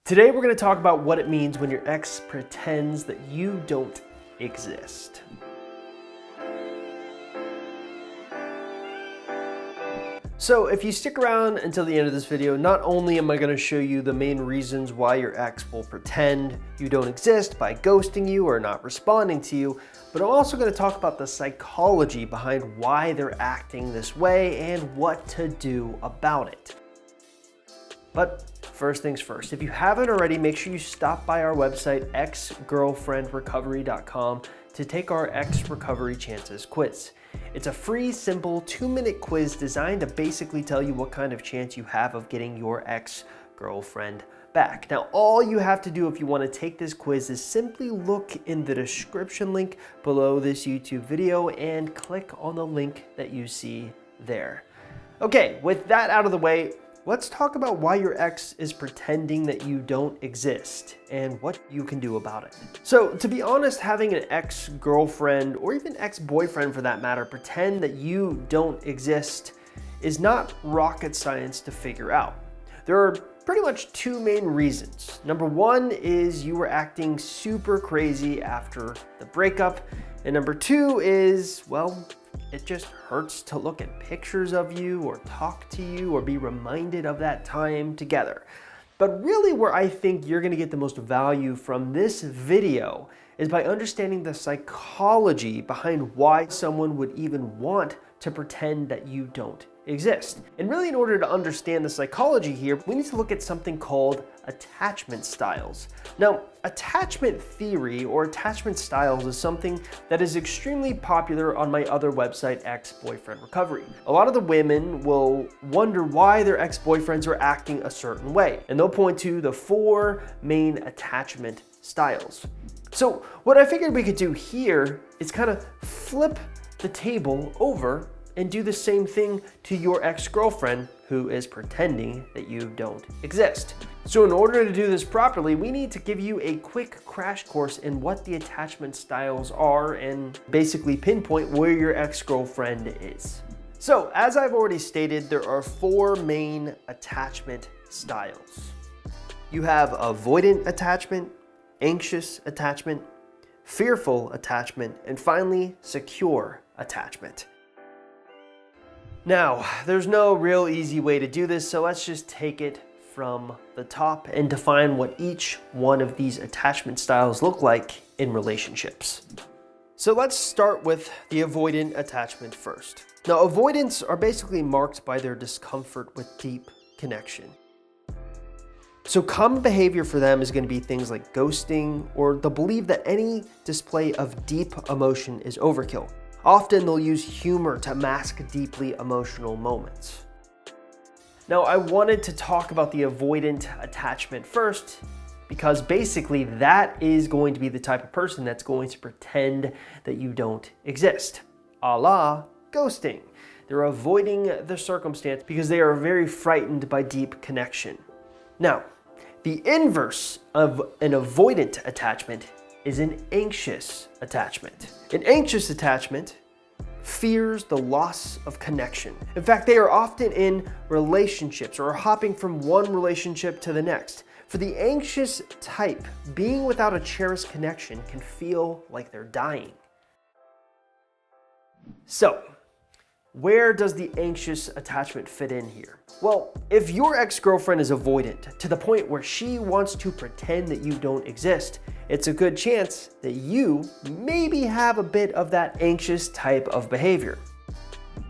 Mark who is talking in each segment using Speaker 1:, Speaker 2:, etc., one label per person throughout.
Speaker 1: Today we're going to talk about what it means when your ex pretends that you don't exist. So if you stick around until the end of this video, not only am I going to show you the main reasons why your ex will pretend you don't exist by ghosting you or not responding to you, but I'm also going to talk about the psychology behind why they're acting this way and what to do about it. But first things first, if you haven't already, make sure you stop by our website, exgirlfriendrecovery.com, to take our Ex Recovery Chances quiz. It's a free, simple 2-minute quiz designed to basically tell you what kind of chance you have of getting your ex-girlfriend back. Now, all you have to do if you want to take this quiz is simply look in the description link below this YouTube video and click on the link that you see there. Okay, with that out of the way, let's talk about why your ex is pretending that you don't exist and what you can do about it. So, to be honest, having an ex-girlfriend or even ex-boyfriend for that matter pretend that you don't exist is not rocket science to figure out. There are pretty much two main reasons. Number one is you were acting super crazy after the breakup, and number two is, well, it just hurts to look at pictures of you or talk to you or be reminded of that time together. But really where I think you're gonna get the most value from this video is by understanding the psychology behind why someone would even want to pretend that you don't exist. And really, in order to understand the psychology here, we need to look at something called attachment styles. Now, attachment theory or attachment styles is something that is extremely popular on my other website, Ex-Boyfriend Recovery. A lot of the women will wonder why their ex-boyfriends are acting a certain way, and they'll point to the 4 main attachment styles. So what I figured we could do here is kind of flip the table over and do the same thing to your ex-girlfriend who is pretending that you don't exist. So in order to do this properly, we need to give you a quick crash course in what the attachment styles are and basically pinpoint where your ex-girlfriend is. So as I've already stated, there are 4 main attachment styles. You have avoidant attachment, anxious attachment, fearful attachment, and finally, secure attachment. Now, there's no real easy way to do this, so let's just take it from the top and define what each one of these attachment styles look like in relationships. So let's start with the avoidant attachment first. Now, avoidants are basically marked by their discomfort with deep connection. So common behavior for them is going to be things like ghosting or the belief that any display of deep emotion is overkill. Often they'll use humor to mask deeply emotional moments. Now, I wanted to talk about the avoidant attachment first because basically that is going to be the type of person that's going to pretend that you don't exist, a la ghosting. They're avoiding the circumstance because they are very frightened by deep connection. Now, the inverse of an avoidant attachment is an anxious attachment. An anxious attachment fears the loss of connection. In fact, they are often in relationships or hopping from one relationship to the next. For the anxious type, being without a cherished connection can feel like they're dying. So, where does the anxious attachment fit in here? Well, if your ex-girlfriend is avoidant to the point where she wants to pretend that you don't exist, it's a good chance that you maybe have a bit of that anxious type of behavior.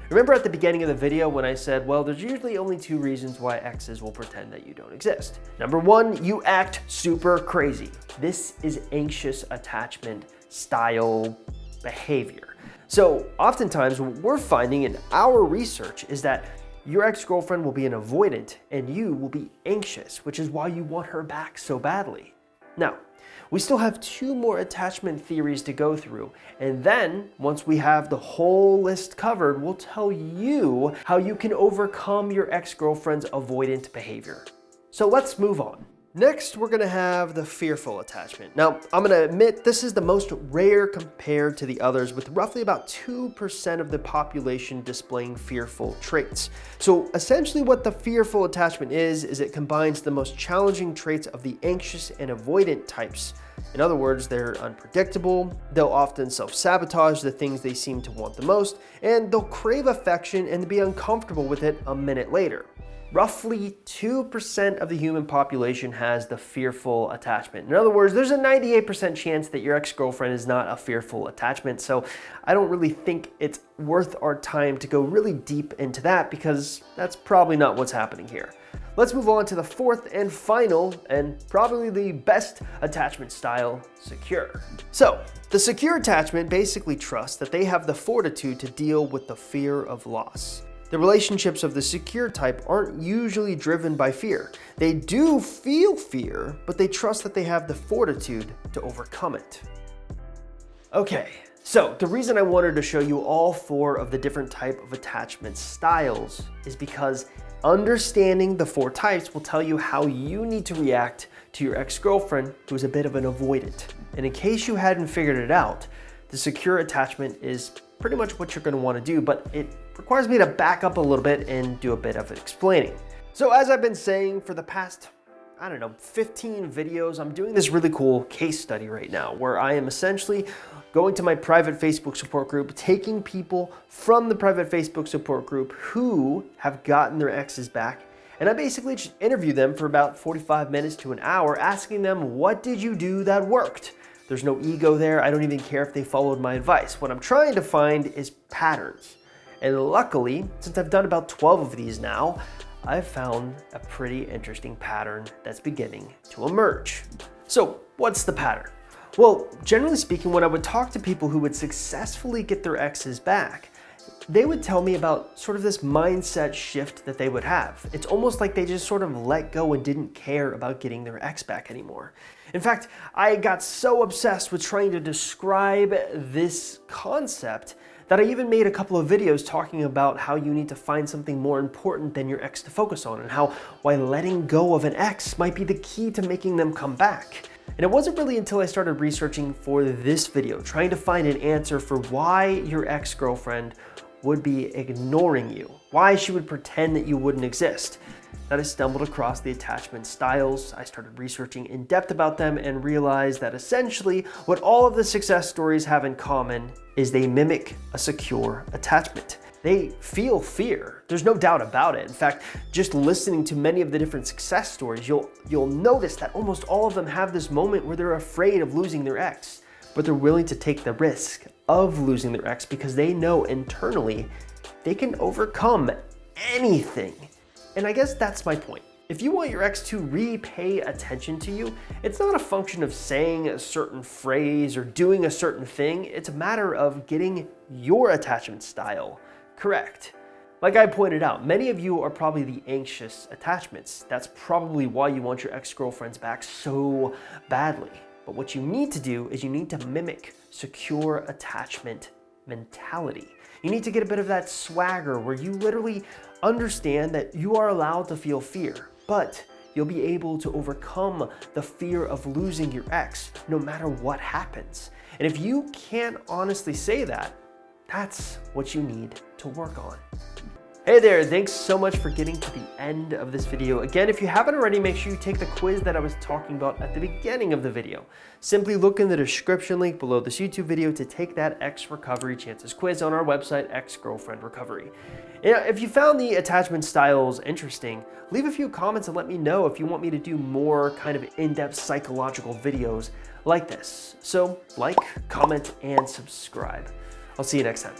Speaker 1: Remember at the beginning of the video when I said, well, there's usually only 2 reasons why exes will pretend that you don't exist. Number 1, you act super crazy. This is anxious attachment style behavior. So oftentimes what we're finding in our research is that your ex-girlfriend will be an avoidant and you will be anxious, which is why you want her back so badly. Now, we still have 2 more attachment theories to go through, and then once we have the whole list covered, we'll tell you how you can overcome your ex-girlfriend's avoidant behavior. So let's move on. Next, we're gonna have the fearful attachment. Now, I'm gonna admit this is the most rare compared to the others, with roughly about 2% of the population displaying fearful traits. So essentially what the fearful attachment is it combines the most challenging traits of the anxious and avoidant types. In other words, they're unpredictable, they'll often self-sabotage the things they seem to want the most, and they'll crave affection and be uncomfortable with it a minute later. Roughly 2% of the human population has the fearful attachment. In other words, there's a 98% chance that your ex-girlfriend is not a fearful attachment, so I don't really think it's worth our time to go really deep into that because that's probably not what's happening here. Let's move on to the fourth and final, and probably the best attachment style, secure. So, the secure attachment basically trusts that they have the fortitude to deal with the fear of loss. The relationships of the secure type aren't usually driven by fear. They do feel fear, but they trust that they have the fortitude to overcome it. Okay, so the reason I wanted to show you all 4 of the different type of attachment styles is because understanding the 4 types will tell you how you need to react to your ex-girlfriend who's a bit of an avoidant. And in case you hadn't figured it out, the secure attachment is pretty much what you're going to want to do, but it requires me to back up a little bit and do a bit of explaining. So as I've been saying for the past, 15 videos, I'm doing this really cool case study right now where I am essentially going to my private Facebook support group, taking people from the private Facebook support group who have gotten their exes back, and I basically just interview them for about 45 minutes to an hour, asking them, what did you do that worked? There's no ego there. I don't even care if they followed my advice. What I'm trying to find is patterns. And luckily, since I've done about 12 of these now, I've found a pretty interesting pattern that's beginning to emerge. So what's the pattern? Well, generally speaking, when I would talk to people who would successfully get their exes back, they would tell me about sort of this mindset shift that they would have. It's almost like they just sort of let go and didn't care about getting their ex back anymore. In fact, I got so obsessed with trying to describe this concept that I even made a couple of videos talking about how you need to find something more important than your ex to focus on, and how why letting go of an ex might be the key to making them come back. And it wasn't really until I started researching for this video, trying to find an answer for why your ex-girlfriend would be ignoring you, why she would pretend that you wouldn't exist, that I stumbled across the attachment styles. I started researching in depth about them and realized that essentially what all of the success stories have in common is they mimic a secure attachment. They feel fear. There's no doubt about it. In fact, just listening to many of the different success stories, you'll notice that almost all of them have this moment where they're afraid of losing their ex, but they're willing to take the risk of losing their ex because they know internally they can overcome anything. And I guess that's my point. If you want your ex to repay attention to you, it's not a function of saying a certain phrase or doing a certain thing. It's a matter of getting your attachment style correct. Like I pointed out, many of you are probably the anxious attachments. That's probably why you want your ex-girlfriends back so badly. But what you need to do is you need to mimic secure attachment mentality. You need to get a bit of that swagger where you literally understand that you are allowed to feel fear, but you'll be able to overcome the fear of losing your ex no matter what happens. And if you can't honestly say that, that's what you need to work on. Hey there, thanks so much for getting to the end of this video. Again, if you haven't already, make sure you take the quiz that I was talking about at the beginning of the video. Simply look in the description link below this YouTube video to take that Ex Recovery Chances quiz on our website, Ex-Girlfriend Recovery. If you found the attachment styles interesting, leave a few comments and let me know if you want me to do more kind of in-depth psychological videos like this. So like, comment, and subscribe. I'll see you next time.